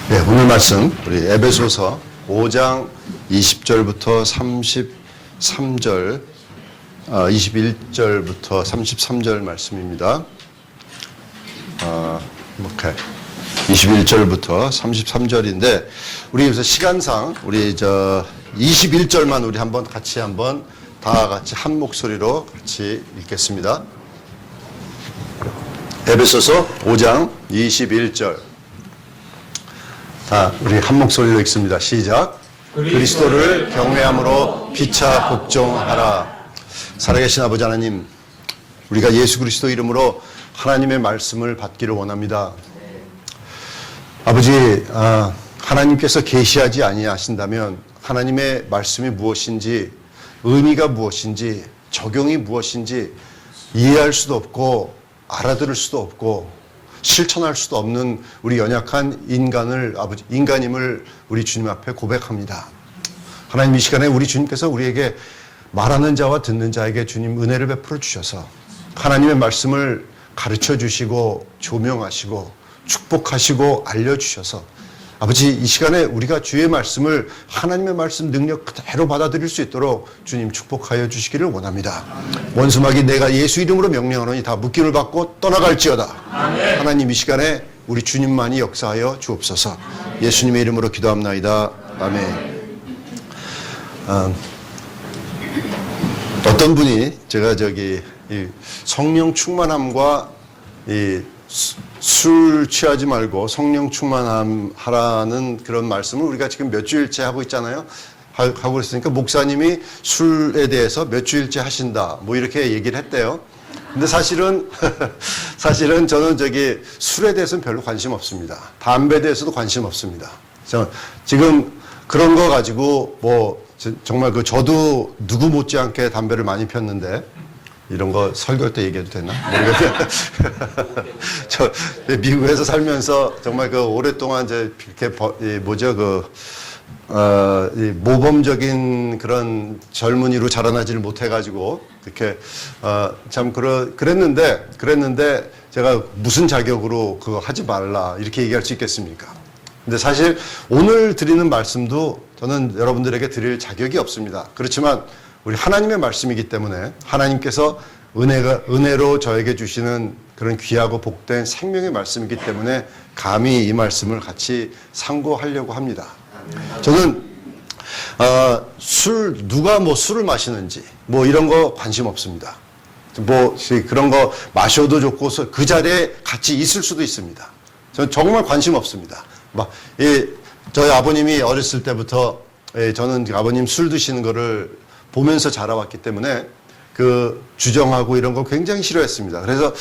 네, 오늘 말씀 우리 에베소서 5장 20절부터 33절, 21절부터 33절 말씀입니다. 오케이. 21절부터 33절인데 우리 여기서 시간상 우리 21절만 우리 한번 같이 다 같이 한 목소리로 같이 읽겠습니다. 에베소서 5장 21절. 우리 한 목소리로 읽습니다. 시작. 그리스도를 경외함으로 피차 복종하라. 살아계신 아버지 하나님, 우리가 예수 그리스도 이름으로 하나님의 말씀을 받기를 원합니다. 아버지, 하나님께서 계시하지 아니하신다면 하나님의 말씀이 무엇인지, 의미가 무엇인지, 적용이 무엇인지 이해할 수도 없고 알아들을 수도 없고 실천할 수도 없는 우리 연약한 인간임을 우리 주님 앞에 고백합니다. 하나님, 이 시간에 우리 주님께서 우리에게 말하는 자와 듣는 자에게 주님 은혜를 베풀어 주셔서 하나님의 말씀을 가르쳐 주시고 조명하시고 축복하시고 알려주셔서 아버지, 이 시간에 우리가 주의 말씀을 하나님의 말씀 능력 그대로 받아들일 수 있도록 주님 축복하여 주시기를 원합니다. 원수마귀 내가 예수 이름으로 명령하노니 다 묶임을 받고 떠나갈지어다. 아멘. 하나님, 이 시간에 우리 주님만이 역사하여 주옵소서. 예수님의 이름으로 기도합나이다. 아멘. 어떤 분이 제가 이 성령 충만함과 술 취하지 말고 성령 충만함 하라는 그런 말씀을 우리가 지금 몇 주일째 하고 있잖아요. 하고 그랬으니까 목사님이 술에 대해서 몇 주일째 하신다 뭐 이렇게 얘기를 했대요. 근데 사실은 저는 술에 대해서는 별로 관심 없습니다. 담배에 대해서도 관심 없습니다. 지금 그런 거 가지고 정말 저도 누구 못지않게 담배를 많이 폈는데 이런 거 설교 때 얘기해도 되나? 모르겠어요. 저 미국에서 살면서 정말 오랫동안 이렇게 모범적인 그런 젊은이로 자라나지를 못해가지고 이렇게 참 그랬는데 제가 무슨 자격으로 그거 하지 말라 이렇게 얘기할 수 있겠습니까? 근데 사실 오늘 드리는 말씀도 저는 여러분들에게 드릴 자격이 없습니다. 그렇지만 우리 하나님의 말씀이기 때문에 하나님께서 은혜로 저에게 주시는 그런 귀하고 복된 생명의 말씀이기 때문에 감히 이 말씀을 같이 상고하려고 합니다. 저는 누가 술을 마시는지 이런 거 관심 없습니다. 그런 거 마셔도 좋고 그 자리에 같이 있을 수도 있습니다. 저는 정말 관심 없습니다. 저희 아버님이 어렸을 때부터 저는 아버님 술 드시는 거를 보면서 자라왔기 때문에 주정하고 이런 거 굉장히 싫어했습니다. 그래서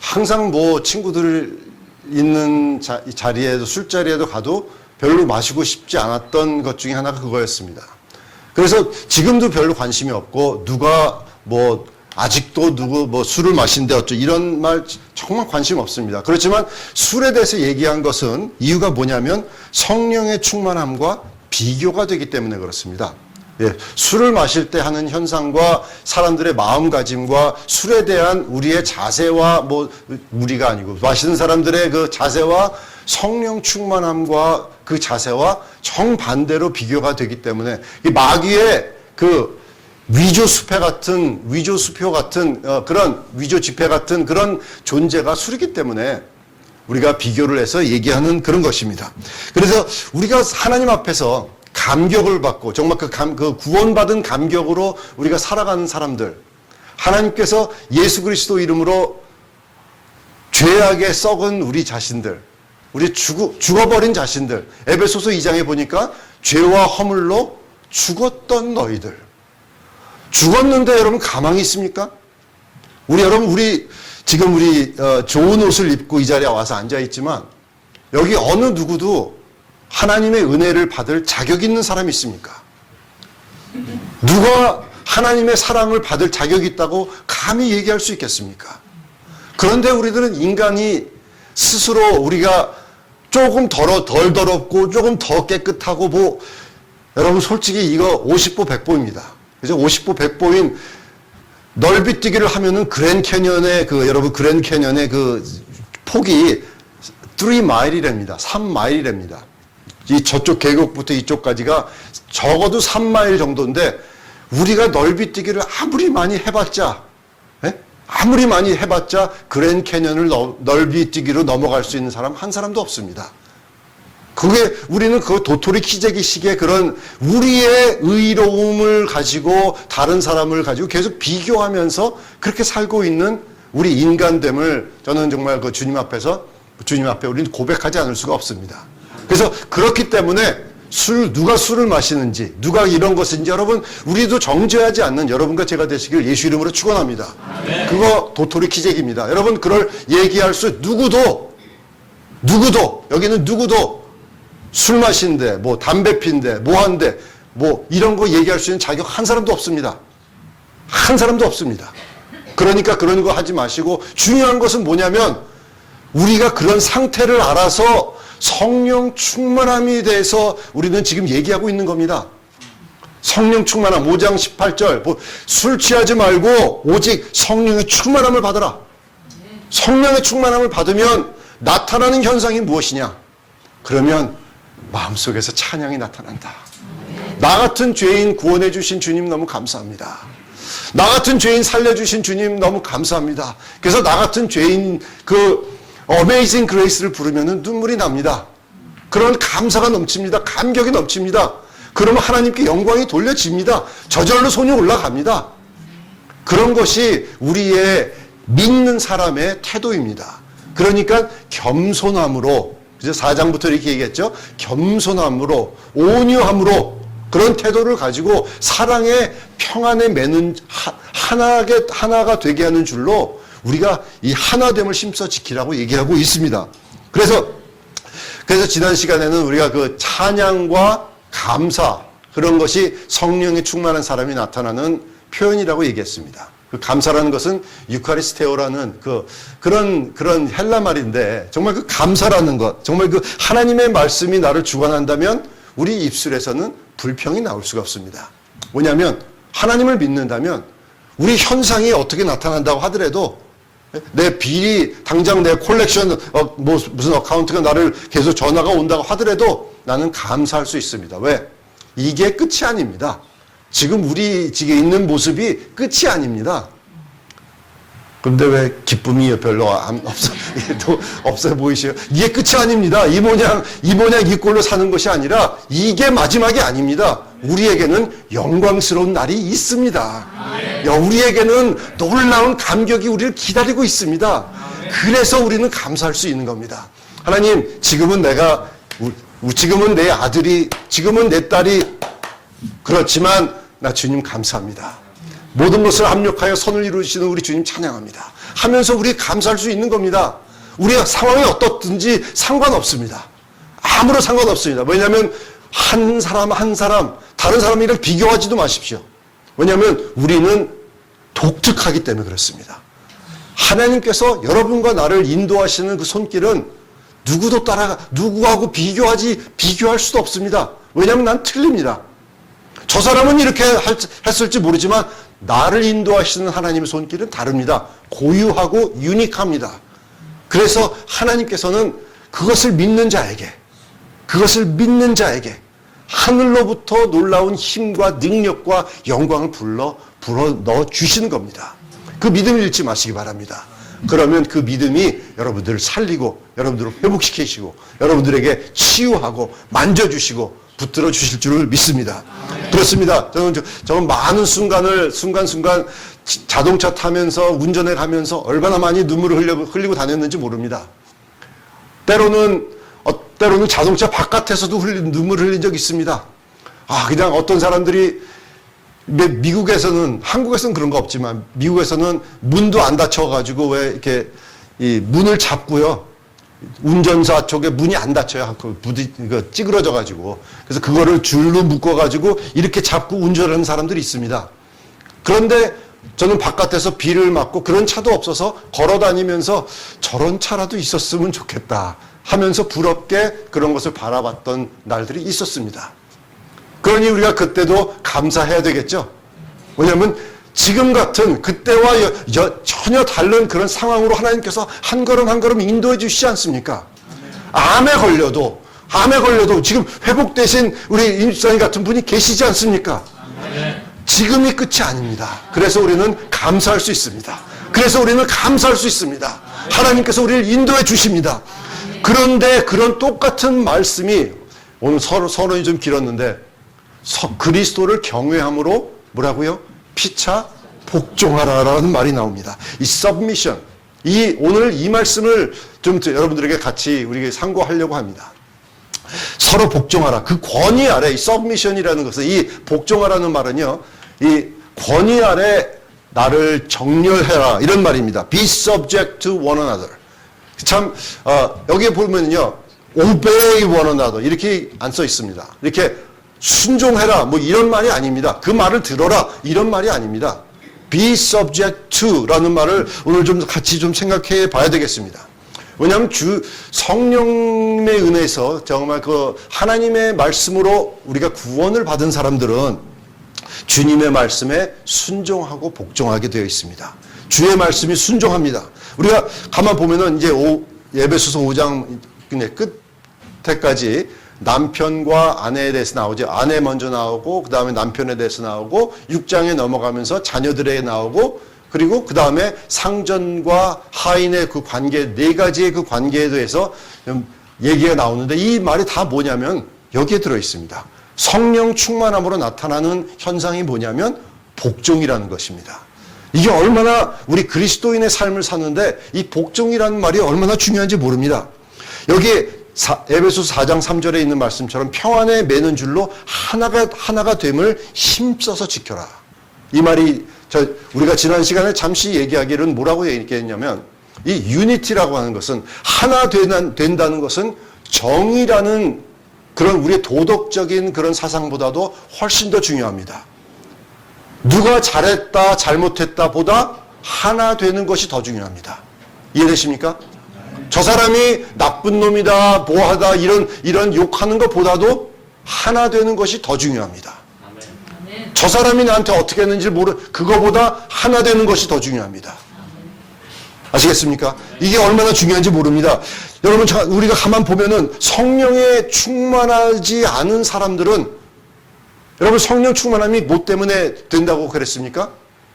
항상 친구들 있는 자리에도 술자리에도 가도 별로 마시고 싶지 않았던 것 중에 하나가 그거였습니다. 그래서 지금도 별로 관심이 없고 누가 아직도 누구 술을 마신대 어쩌고 이런 말 정말 관심 없습니다. 그렇지만 술에 대해서 얘기한 것은 이유가 뭐냐면 성령의 충만함과 비교가 되기 때문에 그렇습니다. 술을 마실 때 하는 현상과 사람들의 마음가짐과 술에 대한 우리의 자세와 우리가 아니고 마시는 사람들의 그 자세와 성령 충만함과 그 자세와 정반대로 비교가 되기 때문에 이 마귀의 위조 수표 같은 그런 위조 지폐 같은 그런 존재가 술이기 때문에 우리가 비교를 해서 얘기하는 그런 것입니다. 그래서 우리가 하나님 앞에서 감격을 받고 정말 그 구원받은 감격으로 우리가 살아가는 사람들, 하나님께서 예수 그리스도 이름으로 죄악에 썩은 우리 자신들, 우리 죽어버린 자신들, 에베소서 2장에 보니까 죄와 허물로 죽었던 너희들. 죽었는데 여러분 가망이 있습니까? 우리 지금 좋은 옷을 입고 이 자리에 와서 앉아 있지만 여기 어느 누구도 하나님의 은혜를 받을 자격 있는 사람이 있습니까? 누가 하나님의 사랑을 받을 자격이 있다고 감히 얘기할 수 있겠습니까? 그런데 우리들은 인간이 스스로 우리가 조금 덜 더럽고 조금 더 깨끗하고 여러분 솔직히 이거 50보 100보입니다. 그죠? 50보 100보인 넓이뛰기를 하면은 여러분 그랜 캐년의 그 폭이 3마일이랍니다. 3마일이랍니다. 이 저쪽 계곡부터 이쪽까지가 적어도 3마일 정도인데 우리가 넓이뛰기를 아무리 많이 해봤자 아무리 많이 해봤자 그랜 캐년을 넓이뛰기로 넘어갈 수 있는 사람 한 사람도 없습니다. 그게 우리는 그 도토리 키재기식의 그런 우리의 의로움을 가지고 다른 사람을 가지고 계속 비교하면서 그렇게 살고 있는 우리 인간됨을 저는 정말 그 주님 앞에 우리는 고백하지 않을 수가 없습니다. 그래서 그렇기 때문에 누가 술을 마시는지, 누가 이런 것인지 여러분, 우리도 정죄하지 않는 여러분과 제가 되시길 예수 이름으로 축원합니다. 그거 도토리 키재기입니다. 여러분, 그걸 얘기할 수, 누구도, 여기는 누구도 술 마시는데, 뭐 담배 피는데, 뭐 한데, 뭐 이런 거 얘기할 수 있는 자격 한 사람도 없습니다. 한 사람도 없습니다. 그러니까 그런 거 하지 마시고, 중요한 것은 뭐냐면, 우리가 그런 상태를 알아서 성령 충만함에 대해서 우리는 지금 얘기하고 있는 겁니다. 성령 충만함 5장 18절 술 취하지 말고 오직 성령의 충만함을 받아라. 성령의 충만함을 받으면 나타나는 현상이 무엇이냐? 그러면 마음속에서 찬양이 나타난다. 나 같은 죄인 구원해 주신 주님 너무 감사합니다. 나 같은 죄인 살려주신 주님 너무 감사합니다. 그래서 나 같은 죄인 어메이징 그레이스를 부르면 눈물이 납니다. 그런 감사가 넘칩니다. 감격이 넘칩니다. 그러면 하나님께 영광이 돌려집니다. 저절로 손이 올라갑니다. 그런 것이 우리의 믿는 사람의 태도입니다. 그러니까 겸손함으로, 이제 4장부터 이렇게 얘기했죠. 겸손함으로, 온유함으로 그런 태도를 가지고 사랑의 평안에 매는 하나가 되게 하는 줄로 우리가 이 하나됨을 힘써 지키라고 얘기하고 있습니다. 그래서 지난 시간에는 우리가 그 찬양과 감사, 그런 것이 성령에 충만한 사람이 나타나는 표현이라고 얘기했습니다. 그 감사라는 것은 유카리스테오라는 그런 헬라 말인데, 정말 그 감사라는 것, 정말 그 하나님의 말씀이 나를 주관한다면 우리 입술에서는 불평이 나올 수가 없습니다. 뭐냐면 하나님을 믿는다면 우리 현상이 어떻게 나타난다고 하더라도 내 비리, 당장 내 콜렉션, 무슨 어카운트가 나를 계속 전화가 온다고 하더라도 나는 감사할 수 있습니다. 왜? 이게 끝이 아닙니다. 지금 우리 지금 있는 모습이 끝이 아닙니다. 그런데 왜 기쁨이 별로 없어 보이시요? 이게 끝이 아닙니다. 이 모양 이 꼴로 사는 것이 아니라 이게 마지막이 아닙니다. 우리에게는 영광스러운 날이 있습니다. 우리에게는 놀라운 감격이 우리를 기다리고 있습니다. 그래서 우리는 감사할 수 있는 겁니다. 하나님, 지금은 내 아들이, 지금은 내 딸이 그렇지만 나 주님 감사합니다. 모든 것을 합력하여 선을 이루시는 우리 주님 찬양합니다. 하면서 우리 감사할 수 있는 겁니다. 우리가 상황이 어떻든지 상관없습니다. 아무런 상관없습니다. 왜냐하면 한 사람 다른 사람이랑 비교하지도 마십시오. 왜냐하면 우리는 독특하기 때문에 그렇습니다. 하나님께서 여러분과 나를 인도하시는 그 손길은 누구하고 비교할 수도 없습니다. 왜냐하면 난 틀립니다. 저 사람은 이렇게 했을지 모르지만 나를 인도하시는 하나님의 손길은 다릅니다. 고유하고 유니크합니다. 그래서 하나님께서는 그것을 믿는 자에게 하늘로부터 놀라운 힘과 능력과 영광을 불어 넣어 주시는 겁니다. 그 믿음을 잃지 마시기 바랍니다. 그러면 그 믿음이 여러분들을 살리고 여러분들을 회복시키시고 여러분들에게 치유하고 만져주시고 붙들어 주실 줄을 믿습니다. 그렇습니다. 저는 많은 순간 자동차 타면서 운전해 가면서 얼마나 많이 눈물을 흘리고 다녔는지 모릅니다. 때로는 자동차 바깥에서도 눈물을 흘린 적이 있습니다. 그냥 어떤 사람들이 한국에서는 그런 거 없지만 미국에서는 문도 안 닫혀가지고 왜 이렇게 이 문을 잡고요. 운전사 쪽에 문이 안 닫혀요. 찌그러져가지고. 그래서 그거를 줄로 묶어가지고 이렇게 잡고 운전하는 사람들이 있습니다. 그런데 저는 바깥에서 비를 맞고 그런 차도 없어서 걸어 다니면서 저런 차라도 있었으면 좋겠다 하면서 부럽게 그런 것을 바라봤던 날들이 있었습니다. 그러니 우리가 그때도 감사해야 되겠죠. 왜냐하면 지금 같은 그때와 전혀 다른 그런 상황으로 하나님께서 한 걸음 한 걸음 인도해 주시지 않습니까? 암에 걸려도 지금 회복되신 우리 임수사님 같은 분이 계시지 않습니까? 지금이 끝이 아닙니다. 그래서 우리는 감사할 수 있습니다. 하나님께서 우리를 인도해 주십니다. 그런데 그런 똑같은 말씀이 오늘 서론이 좀 길었는데 그리스도를 경외함으로 뭐라고요? 피차 복종하라라는 말이 나옵니다. 이 submission, 오늘 이 말씀을 좀 여러분들에게 같이 우리가 상고하려고 합니다. 서로 복종하라. 그 권위 아래, 이 submission이라는 것은, 이 복종하라는 말은요, 이 권위 아래 나를 정렬해라, 이런 말입니다. Be subject to one another. 참, 여기에 보면요, obey one another. 이렇게 안 써 있습니다. 이렇게 순종해라, 뭐 이런 말이 아닙니다. 그 말을 들어라, 이런 말이 아닙니다. Be subject to 라는 말을 오늘 좀 같이 좀 생각해 봐야 되겠습니다. 왜냐하면 성령의 은혜에서 정말 그 하나님의 말씀으로 우리가 구원을 받은 사람들은 주님의 말씀에 순종하고 복종하게 되어 있습니다. 주의 말씀이 순종합니다. 우리가 가만 보면은 이제 에베소서 5장 끝에까지 남편과 아내에 대해서 나오죠. 아내 먼저 나오고 그 다음에 남편에 대해서 나오고 6장에 넘어가면서 자녀들에게 나오고 그리고 그 다음에 상전과 하인의 그 관계, 네 가지의 그 관계에 대해서 얘기가 나오는데 이 말이 다 뭐냐면 여기에 들어 있습니다. 성령 충만함으로 나타나는 현상이 뭐냐면 복종이라는 것입니다. 이게 얼마나 우리 그리스도인의 삶을 사는데 이 복종이라는 말이 얼마나 중요한지 모릅니다. 여기 에베소서 4장 3절에 있는 말씀처럼 평안에 매는 줄로 하나가 됨을 힘써서 지켜라. 이 말이 우리가 지난 시간에 잠시 얘기하기로는 뭐라고 얘기했냐면 이 유니티라고 하는 것은 하나 된다는 것은 정의라는 그런 우리의 도덕적인 그런 사상보다도 훨씬 더 중요합니다. 누가 잘했다 잘못했다 보다 하나 되는 것이 더 중요합니다. 이해되십니까? 저 사람이 나쁜 놈이다 뭐하다 이런 욕하는 것보다도 하나 되는 것이 더 중요합니다. 저 사람이 나한테 어떻게 했는지 그거보다 하나 되는 것이 더 중요합니다. 아시겠습니까? 이게 얼마나 중요한지 모릅니다. 여러분, 우리가 가만 보면은 성령에 충만하지 않은 사람들은 여러분 성령 충만함이 뭐 때문에 된다고 그랬습니까?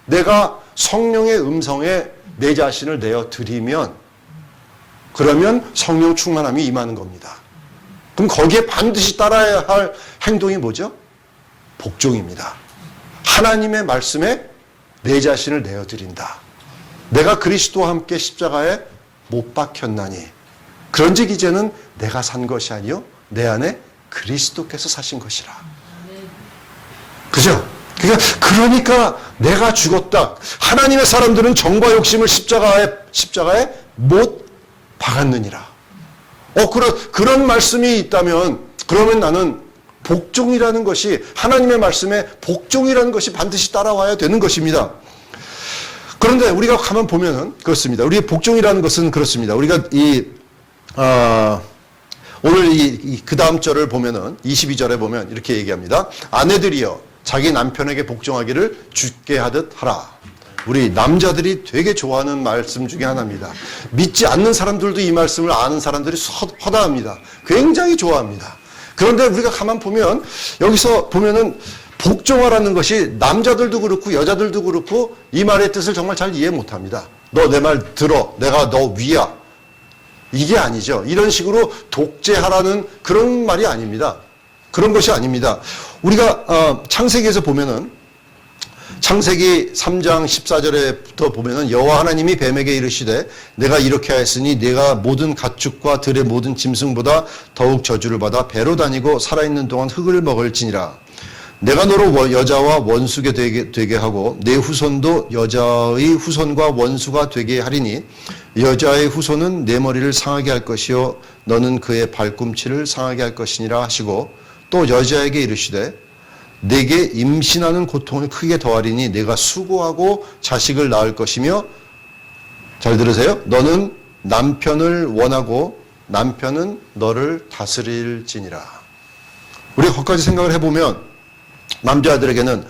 내가 성령의 음성에 내 자신을 내어 드리면 그러면 성령 충만함이 임하는 겁니다. 그럼 거기에 반드시 따라야 할 행동이 뭐죠? 복종입니다. 하나님의 말씀에 내 자신을 내어드린다. 내가 그리스도와 함께 십자가에 못 박혔나니 그런즉 이제는 내가 산 것이 아니요 내 안에 그리스도께서 사신 것이라. 그죠? 그러니까 내가 죽었다. 하나님의 사람들은 정과 욕심을 십자가에 못 박았느니라. 그런 말씀이 있다면 그러면 나는 복종이라는 것이 하나님의 말씀에 복종이라는 것이 반드시 따라와야 되는 것입니다. 그런데 우리가 가만 보면은 그렇습니다. 우리의 복종이라는 것은 그렇습니다. 우리가 오늘 그 다음 절을 보면은 22절에 보면 이렇게 얘기합니다. 아내들이여 자기 남편에게 복종하기를 주께 하듯 하라. 우리 남자들이 되게 좋아하는 말씀 중에 하나입니다. 믿지 않는 사람들도 이 말씀을 아는 사람들이 허다합니다. 굉장히 좋아합니다. 그런데 우리가 가만 보면 여기서 보면은 복종하라는 것이 남자들도 그렇고 여자들도 그렇고 이 말의 뜻을 정말 잘 이해 못합니다. 너 내 말 들어. 내가 너 위야. 이게 아니죠. 이런 식으로 독재하라는 그런 말이 아닙니다. 그런 것이 아닙니다. 우리가 창세기에서 보면은 창세기 3장 14절에부터 보면은 여호와 하나님이 뱀에게 이르시되 내가 이렇게 하였으니 내가 모든 가축과 들의 모든 짐승보다 더욱 저주를 받아 배로 다니고 살아있는 동안 흙을 먹을지니라. 내가 너로 여자와 원수가 되게 하고 내 후손도 여자의 후손과 원수가 되게 하리니 여자의 후손은 내 머리를 상하게 할 것이요 너는 그의 발꿈치를 상하게 할 것이니라 하시고 또 여자에게 이르시되 내게 임신하는 고통을 크게 더하리니 내가 수고하고 자식을 낳을 것이며 잘 들으세요. 너는 남편을 원하고 남편은 너를 다스릴지니라. 우리가 거기까지 생각을 해보면 남자들에게는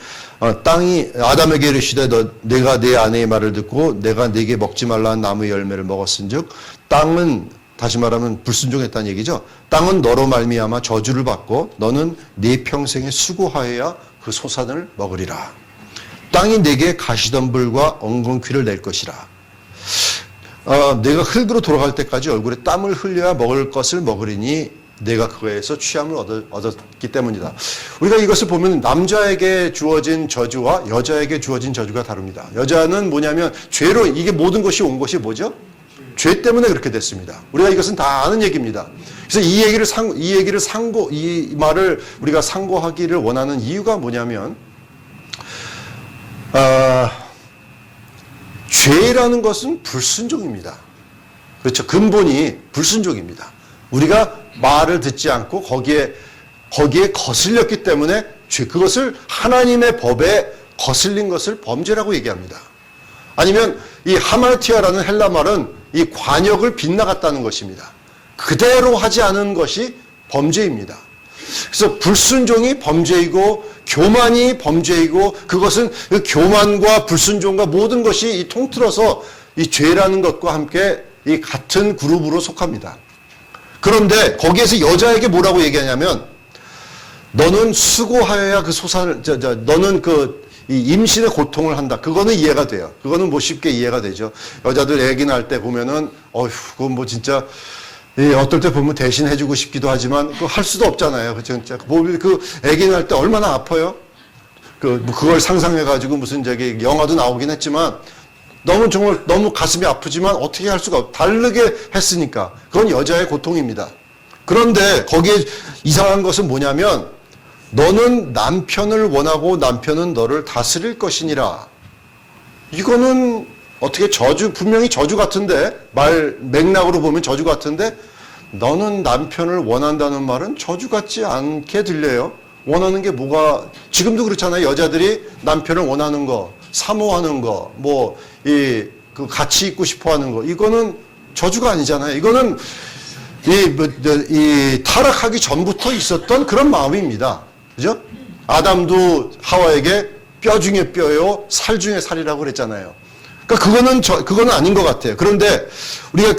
땅이 아담에게 이르시되 내가 내 아내의 말을 듣고 내가 네게 먹지 말라는 나무의 열매를 먹었은즉 땅은 다시 말하면 불순종했다는 얘기죠. 땅은 너로 말미암아 저주를 받고 너는 네 평생에 수고하여야 그 소산을 먹으리라. 땅이 내게 가시덤불과 엉겅퀴를 낼 것이라. 내가 흙으로 돌아갈 때까지 얼굴에 땀을 흘려야 먹을 것을 먹으리니 내가 그거에서 취함을 얻었기 때문이다. 우리가 이것을 보면 남자에게 주어진 저주와 여자에게 주어진 저주가 다릅니다. 여자는 뭐냐면 죄로 이게 모든 것이 온 것이 뭐죠? 죄 때문에 그렇게 됐습니다. 우리가 이것은 다 아는 얘기입니다. 그래서 이 말을 우리가 상고하기를 원하는 이유가 뭐냐면, 죄라는 것은 불순종입니다. 그렇죠. 근본이 불순종입니다. 우리가 말을 듣지 않고 거기에 거슬렸기 때문에 그것을 하나님의 법에 거슬린 것을 범죄라고 얘기합니다. 아니면 이 하마티아라는 헬라 말은 이 관역을 빗나갔다는 것입니다. 그대로 하지 않은 것이 범죄입니다. 그래서 불순종이 범죄이고 교만이 범죄이고 그것은 그 교만과 불순종과 모든 것이 이 통틀어서 이 죄라는 것과 함께 이 같은 그룹으로 속합니다. 그런데 거기에서 여자에게 뭐라고 얘기하냐면 너는 수고하여야 그 소산을 너는 이 임신의 고통을 한다. 그거는 이해가 돼요. 그거는 뭐 쉽게 이해가 되죠. 여자들 애기 낳을 때 보면은 그건 뭐 진짜 어떨 때 보면 대신 해주고 싶기도 하지만 그거 할 수도 없잖아요. 진짜 그 애기 낳을 때 얼마나 아파요. 그걸 상상해가지고 무슨 영화도 나오긴 했지만 정말 너무 가슴이 아프지만 어떻게 할 수가 다르게 했으니까 그건 여자의 고통입니다. 그런데 거기에 이상한 것은 뭐냐면 너는 남편을 원하고 남편은 너를 다스릴 것이니라. 이거는 어떻게 분명히 저주 같은데, 맥락으로 보면 저주 같은데, 너는 남편을 원한다는 말은 저주 같지 않게 들려요. 원하는 게 뭐가, 지금도 그렇잖아요. 여자들이 남편을 원하는 거, 사모하는 거, 같이 있고 싶어 하는 거. 이거는 저주가 아니잖아요. 이거는 타락하기 전부터 있었던 그런 마음입니다. 그죠? 아담도 하와에게 뼈 중에 뼈요, 살 중에 살이라고 그랬잖아요. 그러니까 그거는 아닌 것 같아요. 그런데 우리가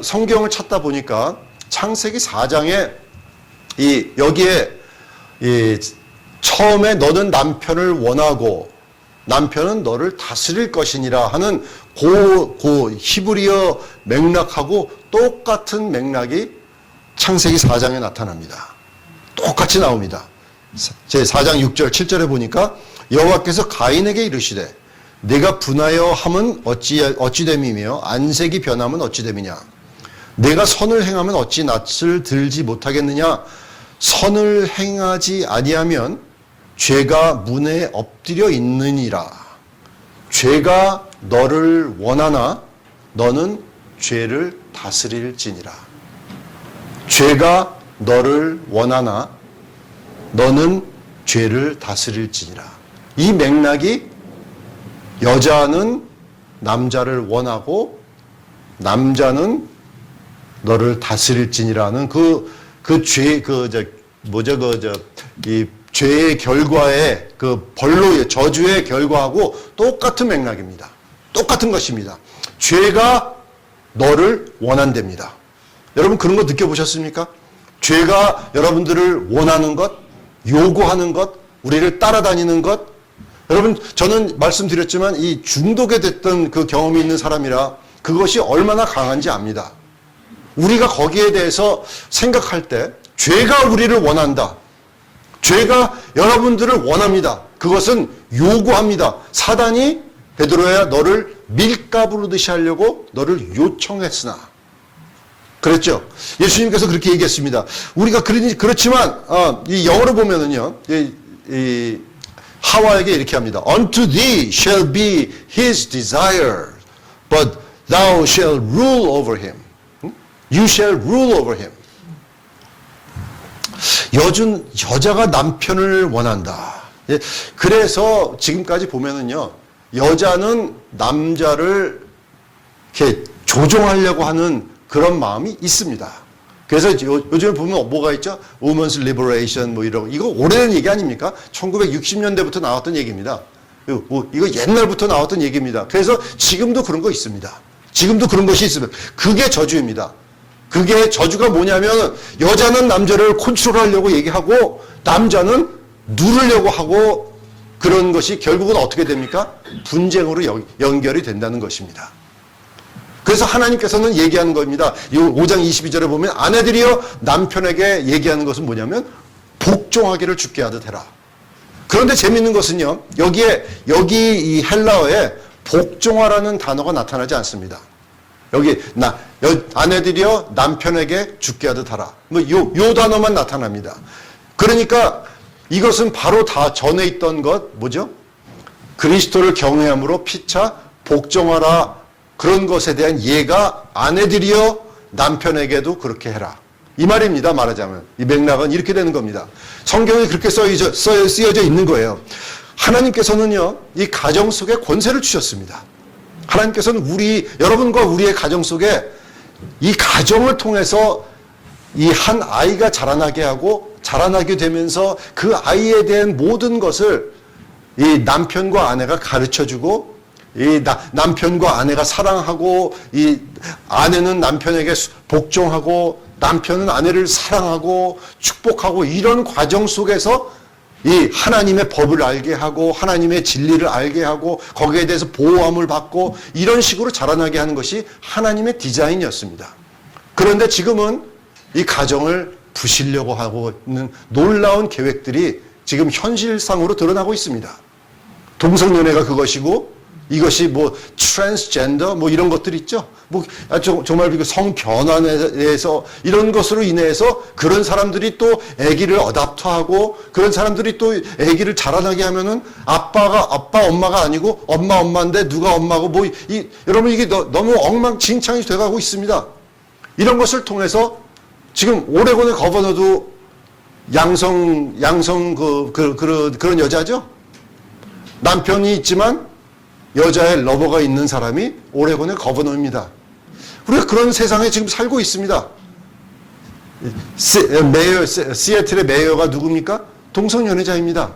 성경을 찾다 보니까 창세기 4장에 여기에 처음에 너는 남편을 원하고 남편은 너를 다스릴 것이니라 하는 히브리어 맥락하고 똑같은 맥락이 창세기 4장에 나타납니다. 똑같이 나옵니다. 제 4장 6절 7절에 보니까 여호와께서 가인에게 이르시되 내가 분하여 함은 어찌됨이며 안색이 변함은 어찌됨이냐. 내가 선을 행하면 어찌 낯을 들지 못하겠느냐. 선을 행하지 아니하면 죄가 문에 엎드려 있느니라. 죄가 너를 원하나 너는 죄를 다스릴지니라. 죄가 너를 원하나 너는 죄를 다스릴지니라. 이 맥락이 여자는 남자를 원하고 남자는 너를 다스릴지니라는 이 죄의 결과의 벌로의 저주의 결과하고 똑같은 맥락입니다. 똑같은 것입니다. 죄가 너를 원한답니다. 여러분 그런 거 느껴보셨습니까? 죄가 여러분들을 원하는 것, 요구하는 것, 우리를 따라다니는 것. 여러분 저는 말씀드렸지만 이 중독에 됐던 그 경험이 있는 사람이라 그것이 얼마나 강한지 압니다. 우리가 거기에 대해서 생각할 때 죄가 우리를 원한다. 죄가 여러분들을 원합니다. 그것은 요구합니다. 사단이 베드로야 너를 밀가부르듯이 하려고 너를 요청했으나. 그랬죠. 예수님께서 그렇게 얘기했습니다. 우리가 그렇지만 이 영어로 보면은요. 이 하와에게 이렇게 합니다. Unto thee shall be his desire, but thou shall rule over him. You shall rule over him. 여자가 남편을 원한다. 그래서 지금까지 보면은요, 여자는 남자를 이렇게 조종하려고 하는 그런 마음이 있습니다. 그래서 요즘에 보면 뭐가 있죠? Women's Liberation 이런 이거 오래된 얘기 아닙니까? 1960년대부터 나왔던 얘기입니다. 이거 옛날부터 나왔던 얘기입니다. 그래서 지금도 그런 거 있습니다. 지금도 그런 것이 있습니다. 그게 저주입니다. 그게 저주가 뭐냐면 여자는 남자를 컨트롤하려고 얘기하고 남자는 누르려고 하고 그런 것이 결국은 어떻게 됩니까? 분쟁으로 연결이 된다는 것입니다. 그래서 하나님께서는 얘기하는 겁니다. 이 5장 22절에 보면 아내들이여 남편에게 얘기하는 것은 뭐냐면 복종하기를 주께 하듯 해라. 그런데 재밌는 것은요. 여기 이 헬라어에 복종하라는 단어가 나타나지 않습니다. 여기 아내들이여 남편에게 주께 하듯 하라. 요 단어만 나타납니다. 그러니까 이것은 바로 다 전에 있던 것 뭐죠? 그리스도를 경외함으로 피차 복종하라. 그런 것에 대한 예가 아내들이여 남편에게도 그렇게 해라. 이 말입니다. 말하자면 이 맥락은 이렇게 되는 겁니다. 성경에 그렇게 쓰여져 있는 거예요. 하나님께서는요 이 가정 속에 권세를 주셨습니다. 하나님께서는 여러분과 우리의 가정 속에 이 가정을 통해서 이 한 아이가 자라나게 하고 자라나게 되면서 그 아이에 대한 모든 것을 이 남편과 아내가 가르쳐주고 이 남편과 아내가 사랑하고 이 아내는 남편에게 복종하고 남편은 아내를 사랑하고 축복하고 이런 과정 속에서 이 하나님의 법을 알게 하고 하나님의 진리를 알게 하고 거기에 대해서 보호함을 받고 이런 식으로 자라나게 하는 것이 하나님의 디자인이었습니다. 그런데 지금은 이 가정을 부시려고 하고 있는 놀라운 계획들이 지금 현실상으로 드러나고 있습니다. 동성연애가 그것이고 이것이 뭐 트랜스젠더 뭐 이런 것들 있죠. 뭐 정말 성 변환에 대해서 이런 것으로 인해서 그런 사람들이 또 아기를 어답터하고 그런 사람들이 또 아기를 자라나게 하면은 아빠 엄마가 아니고 엄마인데 누가 엄마고 뭐 여러분 이게 너무 엉망진창이 돼가고 있습니다. 이런 것을 통해서 지금 오레곤의 거버너도 양성 그런 여자죠. 남편이 있지만 여자의 러버가 있는 사람이 오레곤의 거버너입니다. 우리가 그런 세상에 지금 살고 있습니다. 시애틀의 메이어가 누굽니까? 동성연애자입니다.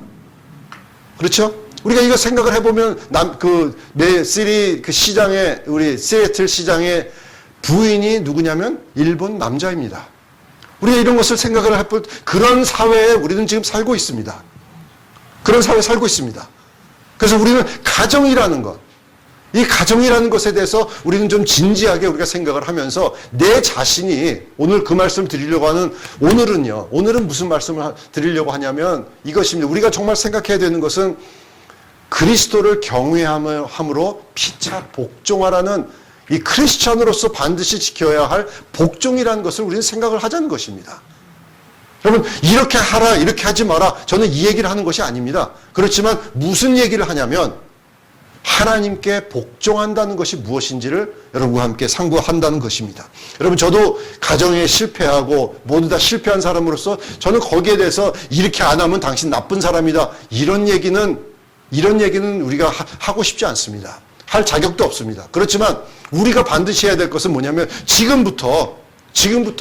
그렇죠? 우리가 이거 생각을 해보면 우리 시애틀 시장의 부인이 누구냐면 일본 남자입니다. 우리가 이런 것을 생각을 해볼 그런 사회에 우리는 지금 살고 있습니다. 그런 사회에 살고 있습니다. 그래서 우리는 가정이라는 것, 이 가정이라는 것에 대해서 우리는 좀 진지하게 우리가 생각을 하면서 내 자신이 오늘 그 말씀을 드리려고 하는 오늘은 무슨 말씀을 드리려고 하냐면 이것입니다. 우리가 정말 생각해야 되는 것은 그리스도를 경외함으로 피차 복종하라는 이 크리스천으로서 반드시 지켜야 할 복종이라는 것을 우리는 생각을 하자는 것입니다. 여러분 이렇게 하라 이렇게 하지 마라 저는 이 얘기를 하는 것이 아닙니다. 그렇지만 무슨 얘기를 하냐면 하나님께 복종한다는 것이 무엇인지를 여러분과 함께 상고한다는 것입니다. 여러분 저도 가정에 실패하고 모두 다 실패한 사람으로서 저는 거기에 대해서 이렇게 안 하면 당신 나쁜 사람이다 이런 얘기는 우리가 하고 싶지 않습니다. 할 자격도 없습니다. 그렇지만 우리가 반드시 해야 될 것은 뭐냐면 지금부터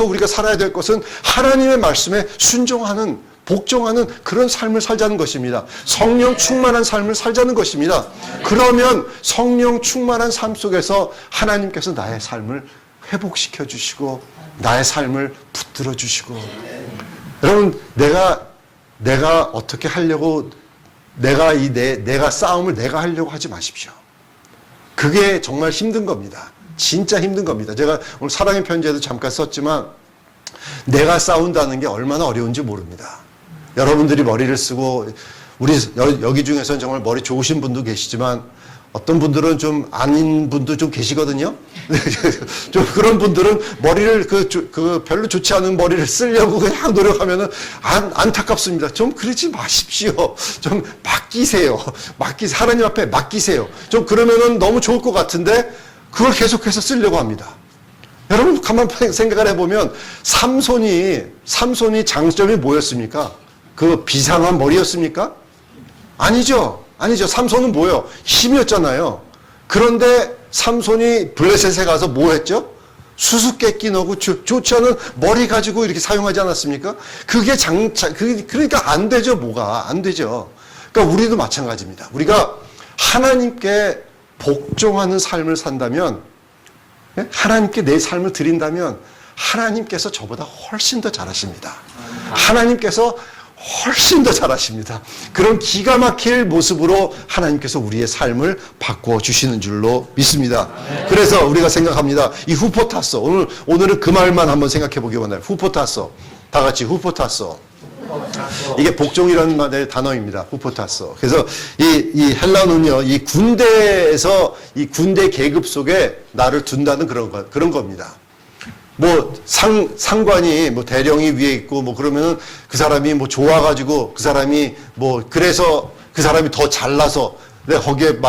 우리가 살아야 될 것은 하나님의 말씀에 순종하는 복종하는 그런 삶을 살자는 것입니다. 성령 충만한 삶을 살자는 것입니다. 그러면 성령 충만한 삶 속에서 하나님께서 나의 삶을 회복시켜 주시고 나의 삶을 붙들어 주시고 여러분 내가 어떻게 하려고 내가 싸움을 내가 하려고 하지 마십시오. 그게 정말 힘든 겁니다. 진짜 힘든 겁니다. 제가 오늘 사랑의 편지에도 잠깐 썼지만 내가 싸운다는 게 얼마나 어려운지 모릅니다. 여러분들이 머리를 쓰고 여기 중에서는 정말 머리 좋으신 분도 계시지만 어떤 분들은 좀 아닌 분도 좀 계시거든요. 좀 그런 분들은 머리를 별로 좋지 않은 머리를 쓰려고 그냥 노력하면은 안타깝습니다. 좀 그러지 마십시오. 좀 맡기세요. 하나님 앞에 맡기세요. 좀 그러면은 너무 좋을 것 같은데 그걸 계속해서 쓰려고 합니다. 여러분 가만 생각을 해보면 삼손이 장점이 뭐였습니까? 그 비상한 머리였습니까? 아니죠. 삼손은 뭐예요? 힘이었잖아요. 그런데 삼손이 블레셋에 가서 뭐 했죠? 수수께끼 넣고 좋지 않은 머리 가지고 이렇게 사용하지 않았습니까? 그러니까 안 되죠, 뭐가. 안 되죠. 그러니까 우리도 마찬가지입니다. 우리가 하나님께 복종하는 삶을 산다면, 하나님께 내 삶을 드린다면, 하나님께서 저보다 훨씬 더 잘하십니다. 하나님께서 훨씬 더 잘하십니다. 그런 기가 막힐 모습으로 하나님께서 우리의 삶을 바꾸어 주시는 줄로 믿습니다. 그래서 우리가 생각합니다. 이 후포타서, 오늘은 그 말만 한번 생각해 보기 원해요. 후포타서. 다 같이 후포타서. 이게 복종이라는 말의 단어입니다. 후포타서. 그래서 이 헬라어는요, 이 군대에서 이 군대 계급 속에 나를 둔다는 그런 겁니다. 뭐 상관이 뭐 대령이 위에 있고 뭐 그러면은 그 사람이 뭐 좋아가지고 그 사람이 뭐 그래서 그 사람이 더 잘나서 내가 거기에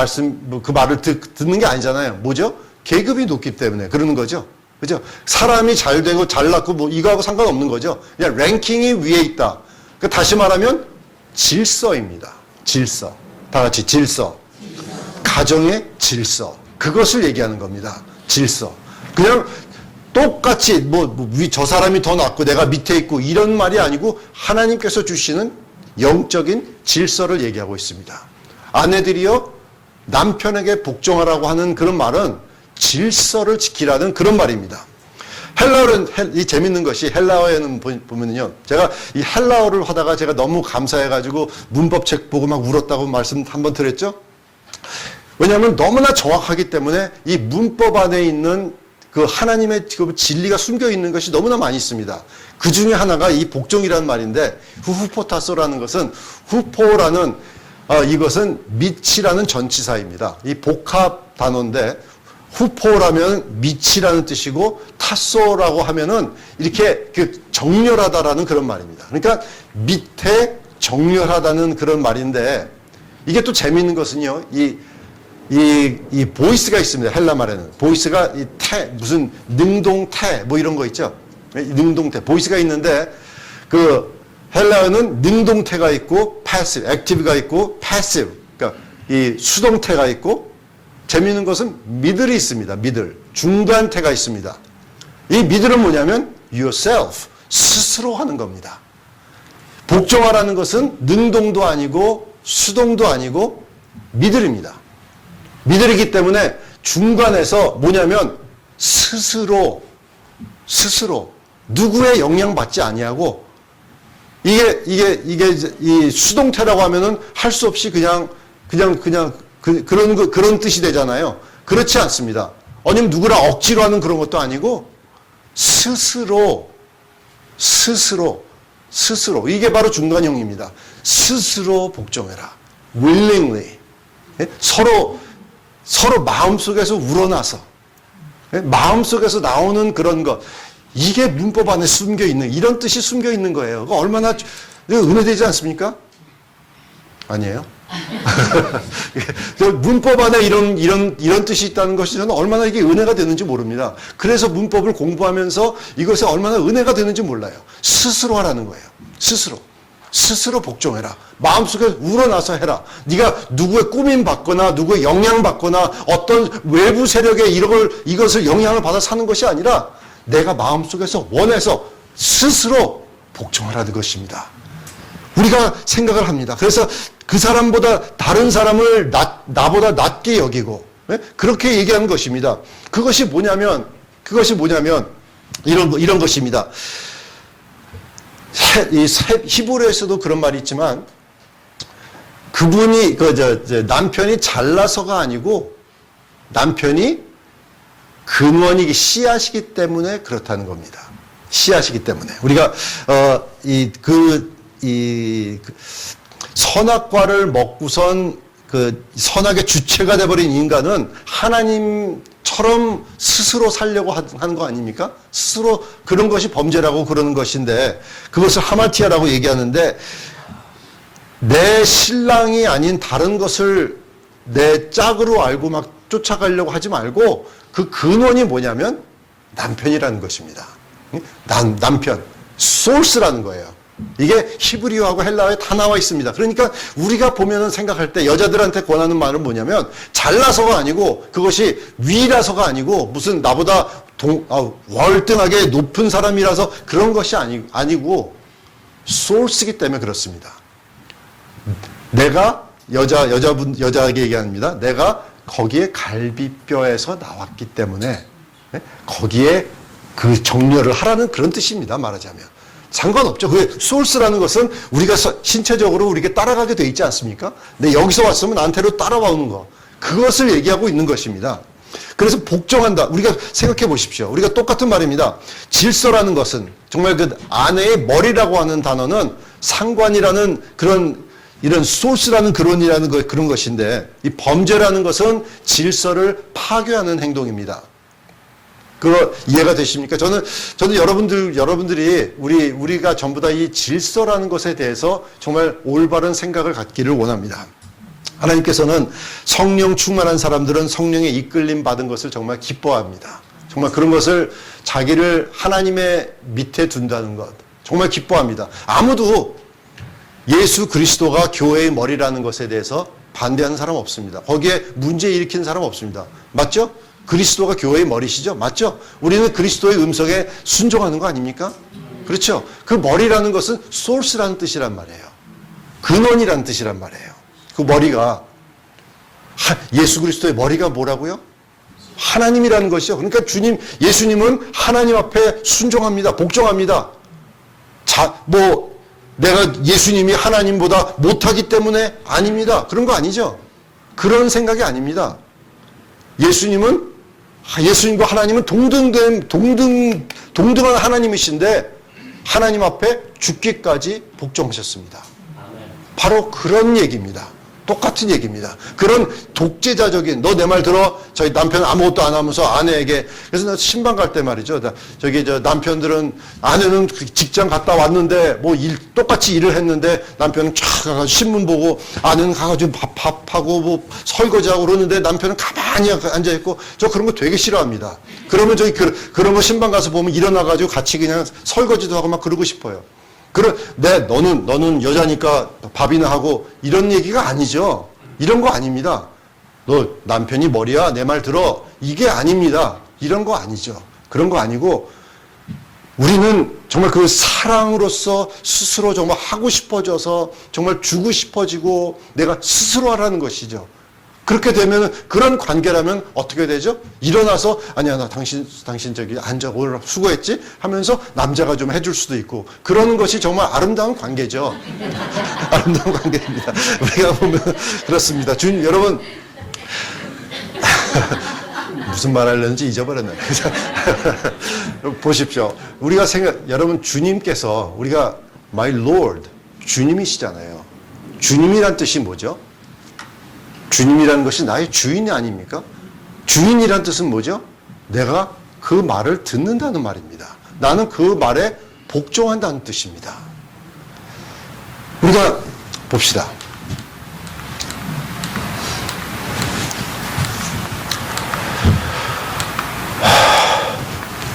그 말을 듣는 게 아니잖아요. 뭐죠? 계급이 높기 때문에 그러는 거죠. 그죠? 사람이 잘 되고 잘났고 뭐 이거하고 상관없는 거죠. 그냥 랭킹이 위에 있다. 그 다시 말하면 질서입니다. 질서. 다 같이 질서. 가정의 질서. 그것을 얘기하는 겁니다. 질서. 그냥 똑같이 저 사람이 더 낫고 내가 밑에 있고 이런 말이 아니고 하나님께서 주시는 영적인 질서를 얘기하고 있습니다. 아내들이요, 남편에게 복종하라고 하는 그런 말은 질서를 지키라는 그런 말입니다. 헬라어는 이 재밌는 것이 헬라어에는 보면요, 제가 이 헬라어를 하다가 제가 너무 감사해가지고 문법책 보고 막 울었다고 말씀 한번 드렸죠. 왜냐하면 너무나 정확하기 때문에 이 문법 안에 있는 그 하나님의 진리가 숨겨 있는 것이 너무나 많이 있습니다. 그 중에 하나가 이 복종이라는 말인데, 후포타소라는 것은 후포라는 이것은 밑이라는 전치사입니다. 이 복합 단어인데 후포라면 밑이라는 뜻이고 타소라고 하면은 이렇게 정렬하다라는 그런 말입니다. 그러니까 밑에 정렬하다는 그런 말인데, 이게 또 재미있는 것은요, 이 보이스가 있습니다. 헬라 말에는 보이스가 무슨 능동태 뭐 이런 거 있죠. 능동태 보이스가 있는데, 그 헬라어는 능동태가 있고 passive, active가 있고 passive, 그러니까 이 수동태가 있고, 재미있는 것은 미들이 있습니다. 미들, 중간태가 있습니다. 이 미들은 뭐냐면 yourself, 스스로 하는 겁니다. 복종하라는 것은 능동도 아니고 수동도 아니고 미들입니다. 미들이기 때문에 중간에서 뭐냐면 스스로 누구의 영향받지 아니하고, 이게 이 수동태라고 하면은 할 수 없이 그냥 그런 뜻이 되잖아요. 그렇지 않습니다. 아니면 누구랑 억지로 하는 그런 것도 아니고 스스로 이게 바로 중간형입니다. 스스로 복종해라. willingly. 서로 마음속에서 우러나서, 마음속에서 나오는 그런 것, 이게 문법 안에 숨겨 있는, 이런 뜻이 숨겨 있는 거예요. 그거 얼마나 은혜되지 않습니까? 아니에요? 문법 안에 이런 뜻이 있다는 것이 저는 얼마나 이게 은혜가 되는지 모릅니다. 그래서 문법을 공부하면서 이것이 얼마나 은혜가 되는지 몰라요. 스스로 하라는 거예요. 스스로 복종해라. 마음속에 우러나서 해라. 네가 누구의 꾸밈 받거나 누구의 영향 받거나 어떤 외부 세력의 이것을 영향을 받아 사는 것이 아니라 내가 마음속에서 원해서 스스로 복종하라는 것입니다. 우리가 생각을 합니다. 그래서 그 사람보다 다른 사람을 나보다 낮게 여기고, 그렇게 얘기하는 것입니다. 그것이 뭐냐면 이런 것입니다. 히브리에서도 그런 말이 있지만, 그분이 남편이 잘나서가 아니고 남편이 근원이기 씨앗이기 때문에 그렇다는 겁니다. 씨앗이기 때문에 우리가 선악과를 먹고선 그 선악의 주체가 돼버린 인간은 하나님처럼 스스로 살려고 하는 거 아닙니까? 스스로 그런 것이 범죄라고 그러는 것인데, 그것을 하마티아라고 얘기하는데, 내 신랑이 아닌 다른 것을 내 짝으로 알고 막 쫓아가려고 하지 말고, 그 근원이 뭐냐면 남편이라는 것입니다. 남편, 소스라는 거예요. 이게 히브리어하고 헬라어에 다 나와 있습니다. 그러니까 우리가 보면은 생각할 때 여자들한테 권하는 말은 뭐냐면, 잘나서가 아니고, 그것이 위라서가 아니고, 무슨 나보다 월등하게 높은 사람이라서 그런 것이 아니고 소스이기 때문에 그렇습니다. 내가 여자에게 얘기합니다. 내가 거기에 갈비뼈에서 나왔기 때문에 거기에 그 정렬을 하라는 그런 뜻입니다. 말하자면. 상관없죠. 그 소스라는 것은 우리가 신체적으로 우리에게 따라가게 돼 있지 않습니까? 근데 여기서 왔으면 나한테로 따라와오는 거. 그것을 얘기하고 있는 것입니다. 그래서 복종한다. 우리가 생각해 보십시오. 우리가 똑같은 말입니다. 질서라는 것은 정말 그 아내의 머리라고 하는 단어는 상관이라는 이런 소스라는 그런 것인데 이 범죄라는 것은 질서를 파괴하는 행동입니다. 그거 이해가 되십니까? 저는 여러분들이 우리가 전부 다 이 질서라는 것에 대해서 정말 올바른 생각을 갖기를 원합니다. 하나님께서는 성령 충만한 사람들은 성령의 이끌림 받은 것을 정말 기뻐합니다. 정말 그런 것을 자기를 하나님의 밑에 둔다는 것 정말 기뻐합니다. 아무도 예수 그리스도가 교회의 머리라는 것에 대해서 반대하는 사람 없습니다. 거기에 문제 일으키는 사람 없습니다. 맞죠? 그리스도가 교회의 머리시죠? 맞죠? 우리는 그리스도의 음성에 순종하는 거 아닙니까? 그렇죠? 그 머리라는 것은 source라는 뜻이란 말이에요. 근원이라는 뜻이란 말이에요. 그 머리가 예수 그리스도의 머리가 뭐라고요? 하나님이라는 것이죠. 그러니까 예수님은 하나님 앞에 순종합니다. 복종합니다. 내가 예수님이 하나님보다 못하기 때문에 아닙니다. 그런 거 아니죠. 그런 생각이 아닙니다. 예수님과 하나님은 동등한 하나님이신데 하나님 앞에 죽기까지 복종하셨습니다. 바로 그런 얘기입니다. 똑같은 얘기입니다. 그런 독재자적인 너 내 말 들어 저희 남편 아무것도 안 하면서 아내에게 그래서 나 신방 갈 때 말이죠. 남편들은 아내는 직장 갔다 왔는데 똑같이 일을 했는데 남편은 쫙 가가지고 신문 보고 아내는 가가지고 밥하고 설거지하고 그러는데 남편은 가만히 앉아 있고 저 그런 거 되게 싫어합니다. 그러면 그런 거 신방 가서 보면 일어나가지고 같이 그냥 설거지도 하고 막 그러고 싶어요. 너는 여자니까 밥이나 하고 이런 얘기가 아니죠. 이런 거 아닙니다. 너 남편이 머리야 내 말 들어 이게 아닙니다. 이런 거 아니죠. 그런 거 아니고 우리는 정말 그 사랑으로서 스스로 정말 하고 싶어져서 정말 주고 싶어지고 내가 스스로 하라는 것이죠. 그렇게 되면 그런 관계라면 어떻게 되죠? 일어나서 아니야 나 당신 저기 앉아 오늘 수고했지 하면서 남자가 좀 해줄 수도 있고 그러는 것이 정말 아름다운 관계죠. 아름다운 관계입니다. 우리가 보면 그렇습니다. 여러분 무슨 말 하려는지 잊어버렸네. 보십시오. 여러분 주님께서 우리가 My Lord 주님이시잖아요. 주님이란 뜻이 뭐죠? 주님이라는 것이 나의 주인이 아닙니까? 주인이란 뜻은 뭐죠? 내가 그 말을 듣는다는 말입니다. 나는 그 말에 복종한다는 뜻입니다. 우리가 봅시다.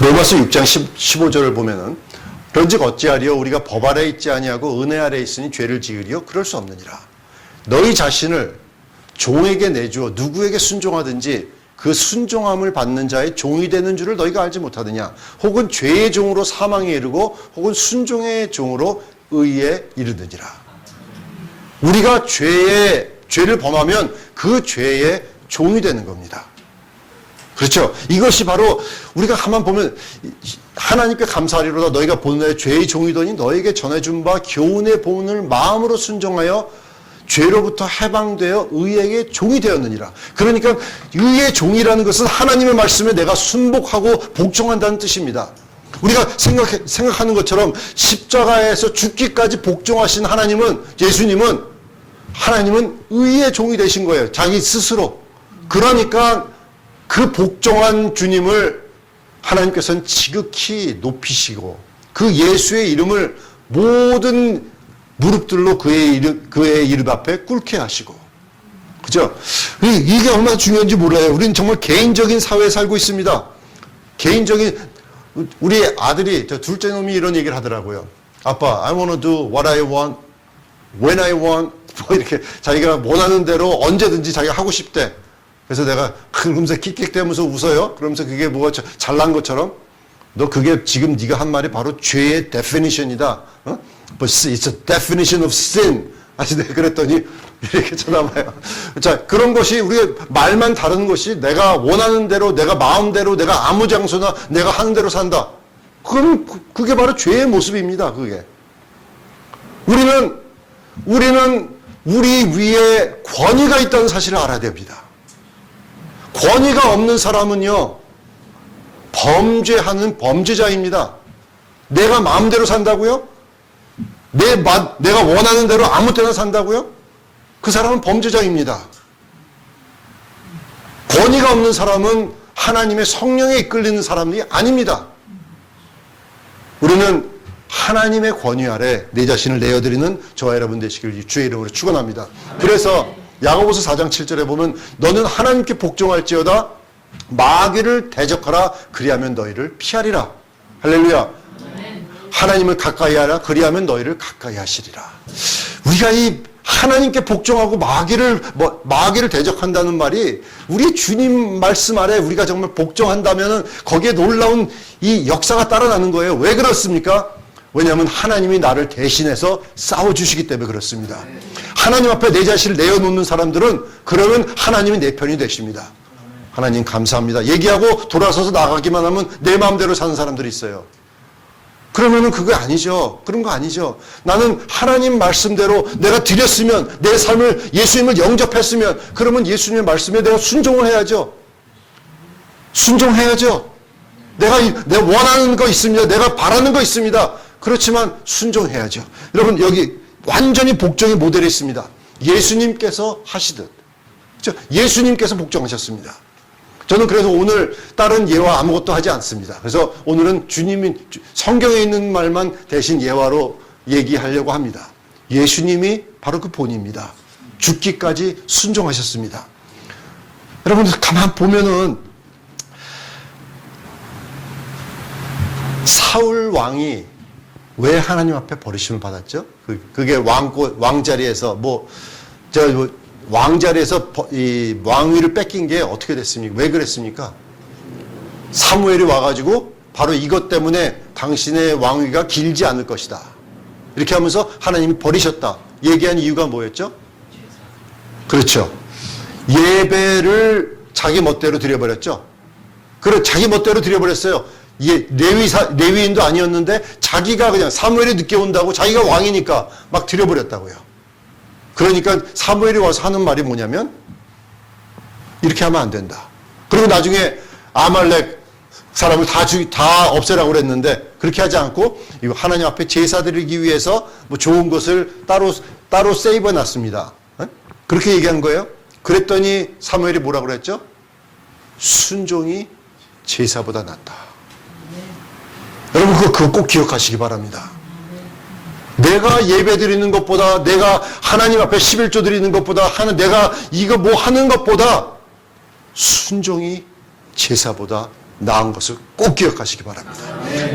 로마서 6장 15절을 보면은 그런즉 어찌하리요 우리가 법 아래 있지 아니하고 은혜 아래 있으니 죄를 지으리요 그럴 수 없느니라. 너희 자신을 종에게 내주어 누구에게 순종하든지 그 순종함을 받는 자의 종이 되는 줄을 너희가 알지 못하느냐. 혹은 죄의 종으로 사망에 이르고 혹은 순종의 종으로 의에 이르느니라. 우리가 죄를 범하면 그 죄의 종이 되는 겁니다. 그렇죠? 이것이 바로 우리가 가만 보면 하나님께 감사하리로다 너희가 본래 죄의 종이더니 너에게 전해준 바 교훈의 본을 마음으로 순종하여 죄로부터 해방되어 의에게 종이 되었느니라. 그러니까 의의 종이라는 것은 하나님의 말씀에 내가 순복하고 복종한다는 뜻입니다. 우리가 생각하는 것처럼 십자가에서 죽기까지 복종하신 예수님은 의의 종이 되신 거예요. 자기 스스로. 그러니까 그 복종한 주님을 하나님께서는 지극히 높이시고 그 예수의 이름을 모든 무릎들로 그의 이름 앞에 꿇게 하시고. 그죠? 이게 얼마나 중요한지 몰라요. 우리는 정말 개인적인 사회에 살고 있습니다. 우리 아들이, 둘째 놈이 이런 얘기를 하더라고요. 아빠, I want to do what I want, when I want, 이렇게 자기가 원하는 대로 언제든지 자기가 하고 싶대. 그래서 내가 그러면서 킥킥대면서 웃어요. 그러면서 그게 뭐가 잘난 것처럼 너 그게 지금 네가 한 말이 바로 죄의 definition이다. But it's a definition of sin. 아시, 내가 그랬더니 이렇게 쳐다봐요. 자, 그런 것이 우리가 말만 다른 것이 내가 원하는 대로, 내가 마음대로, 내가 아무 장소나 내가 하는 대로 산다. 그게 바로 죄의 모습입니다, 그게. 우리는 우리 위에 권위가 있다는 사실을 알아야 됩니다. 권위가 없는 사람은요, 범죄하는 범죄자입니다. 내가 마음대로 산다고요? 내가 원하는 대로 아무 때나 산다고요? 그 사람은 범죄자입니다. 권위가 없는 사람은 하나님의 성령에 이끌리는 사람이 아닙니다. 우리는 하나님의 권위 아래 내 자신을 내어드리는 저와 여러분 되시길 주의 이름으로 축원합니다. 그래서 야고보서 4장 7절에 보면 너는 하나님께 복종할지어다 마귀를 대적하라 그리하면 너희를 피하리라. 할렐루야. 하나님을 가까이 하라 그리하면 너희를 가까이 하시리라. 우리가 이 하나님께 복종하고 마귀를 대적한다는 말이 우리 주님 말씀 아래 우리가 정말 복종한다면 거기에 놀라운 이 역사가 따라나는 거예요. 왜 그렇습니까? 왜냐하면 하나님이 나를 대신해서 싸워주시기 때문에 그렇습니다. 하나님 앞에 내 자신을 내어놓는 사람들은 그러면 하나님이 내 편이 되십니다. 하나님 감사합니다. 얘기하고 돌아서서 나가기만 하면 내 마음대로 사는 사람들이 있어요. 그러면은 그거 아니죠. 그런 거 아니죠. 나는 하나님 말씀대로 내가 드렸으면, 내 삶을 예수님을 영접했으면, 그러면 예수님의 말씀에 내가 순종을 해야죠. 순종해야죠. 내가 원하는 거 있습니다. 내가 바라는 거 있습니다. 그렇지만 순종해야죠. 여러분, 여기 완전히 복종의 모델이 있습니다. 예수님께서 하시듯. 그렇죠? 예수님께서 복종하셨습니다. 저는 그래서 오늘 다른 예화 아무것도 하지 않습니다. 그래서 오늘은 주님이 성경에 있는 말만 대신 예화로 얘기하려고 합니다. 예수님이 바로 그 본입니다. 죽기까지 순종하셨습니다. 여러분들 가만 보면은 사울 왕이 왜 하나님 앞에 버리심을 받았죠? 그게 왕자리에서 왕자리에서 이 왕위를 뺏긴 게 어떻게 됐습니까? 왜 그랬습니까? 사무엘이 와가지고 바로 이것 때문에 당신의 왕위가 길지 않을 것이다. 이렇게 하면서 하나님이 버리셨다. 얘기한 이유가 뭐였죠? 그렇죠. 예배를 자기 멋대로 드려버렸죠. 자기 멋대로 드려버렸어요. 레위인도 아니었는데 자기가 그냥 사무엘이 늦게 온다고 자기가 왕이니까 막 드려버렸다고요. 그러니까 사무엘이 와서 하는 말이 뭐냐면 이렇게 하면 안 된다. 그리고 나중에 아말렉 사람을 다 없애라고 그랬는데 그렇게 하지 않고 이거 하나님 앞에 제사 드리기 위해서 뭐 좋은 것을 따로 세이브해 놨습니다. 그렇게 얘기한 거예요. 그랬더니 사무엘이 뭐라고 그랬죠? 순종이 제사보다 낫다. 여러분 그거 꼭 기억하시기 바랍니다. 내가 예배 드리는 것보다, 내가 하나님 앞에 11조 드리는 것보다, 내가 이거 뭐 하는 것보다 순종이 제사보다 나은 것을 꼭 기억하시기 바랍니다.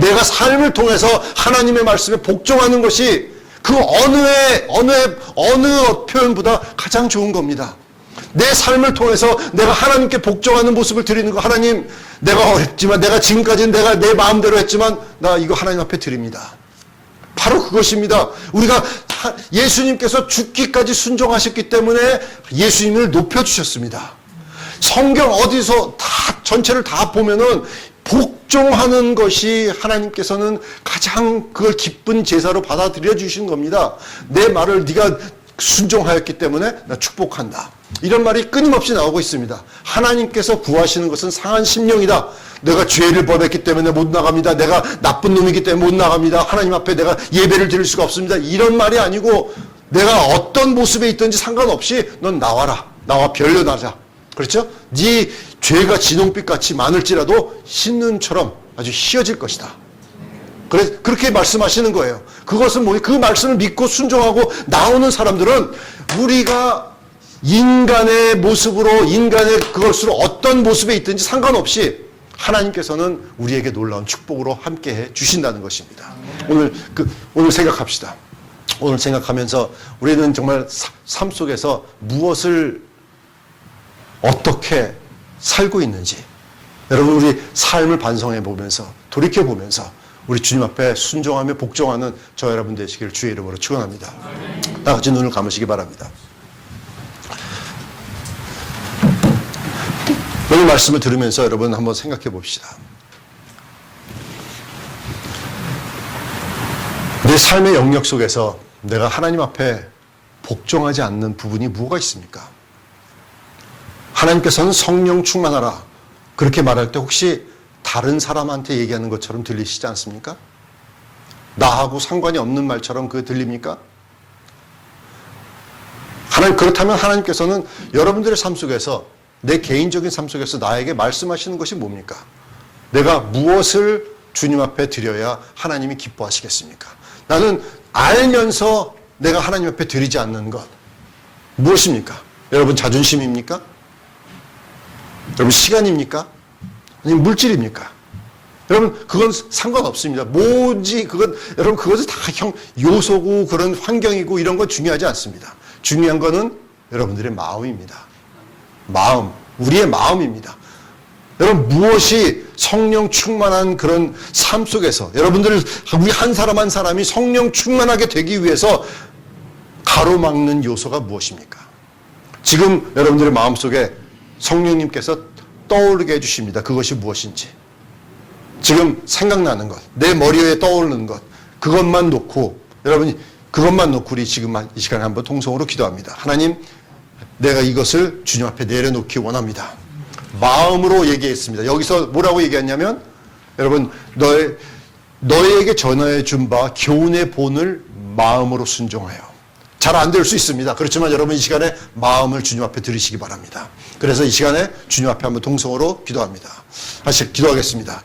내가 삶을 통해서 하나님의 말씀에 복종하는 것이 그 어느 표현보다 가장 좋은 겁니다. 내 삶을 통해서 내가 하나님께 복종하는 모습을 드리는 거, 하나님, 내가 어렵지만, 내가 지금까지는 내가 내 마음대로 했지만, 나 이거 하나님 앞에 드립니다. 바로 그것입니다. 우리가 예수님께서 죽기까지 순종하셨기 때문에 예수님을 높여주셨습니다. 성경 어디서 전체를 다 보면은 복종하는 것이 하나님께서는 가장 그걸 기쁜 제사로 받아들여 주신 겁니다. 내 말을 네가 순종하였기 때문에 나 축복한다. 이런 말이 끊임없이 나오고 있습니다. 하나님께서 구하시는 것은 상한 심령이다. 내가 죄를 범했기 때문에 못 나갑니다. 내가 나쁜 놈이기 때문에 못 나갑니다. 하나님 앞에 내가 예배를 드릴 수가 없습니다. 이런 말이 아니고 내가 어떤 모습에 있든지 상관없이 넌 나와라. 나와 변론하자. 그렇죠? 네 죄가 진홍빛같이 많을지라도 흰눈처럼 아주 희어질 것이다. 그렇게 말씀하시는 거예요. 그것은 그 말씀을 믿고 순종하고 나오는 사람들은 우리가 인간의 모습으로, 인간의 그것으로 어떤 모습에 있든지 상관없이 하나님께서는 우리에게 놀라운 축복으로 함께해 주신다는 것입니다. 오늘 생각합시다. 오늘 생각하면서 우리는 정말 삶 속에서 무엇을 어떻게 살고 있는지, 여러분 우리 삶을 반성해 보면서, 돌이켜 보면서 우리 주님 앞에 순종하며 복종하는 저 여러분 되시기를 주의 이름으로 축원합니다. 다 같이 눈을 감으시기 바랍니다. 오늘 말씀을 들으면서 여러분 한번 생각해 봅시다. 내 삶의 영역 속에서 내가 하나님 앞에 복종하지 않는 부분이 뭐가 있습니까? 하나님께서는 성령 충만하라 그렇게 말할 때 혹시 다른 사람한테 얘기하는 것처럼 들리시지 않습니까? 나하고 상관이 없는 말처럼 그게 들립니까? 그렇다면 하나님께서는 여러분들의 삶 속에서 내 개인적인 삶 속에서 나에게 말씀하시는 것이 뭡니까? 내가 무엇을 주님 앞에 드려야 하나님이 기뻐하시겠습니까? 나는 알면서 내가 하나님 앞에 드리지 않는 것 무엇입니까? 여러분 자존심입니까? 여러분 시간입니까? 아니면 물질입니까? 여러분 그건 상관없습니다. 여러분 그것은 다 요소고 그런 환경이고 이런 건 중요하지 않습니다. 중요한 거는 여러분들의 마음입니다. 마음, 우리의 마음입니다. 여러분 무엇이 성령 충만한 그런 삶 속에서 우리 한 사람 한 사람이 성령 충만하게 되기 위해서 가로막는 요소가 무엇입니까? 지금 여러분들의 마음속에 성령님께서 떠오르게 해주십니다. 그것이 무엇인지. 지금 생각나는 것, 내 머리에 떠오르는 것, 그것만 놓고 우리 지금 이 시간에 한번 통성으로 기도합니다. 하나님, 내가 이것을 주님 앞에 내려놓기 원합니다. 마음으로 얘기했습니다. 여기서 뭐라고 얘기했냐면, 여러분, 너에게 전하여 준 바 교훈의 본을 마음으로 순종하여. 잘 안 될 수 있습니다. 그렇지만 여러분 이 시간에 마음을 주님 앞에 드리시기 바랍니다. 그래서 이 시간에 주님 앞에 한번 통성으로 기도합니다. 기도하겠습니다.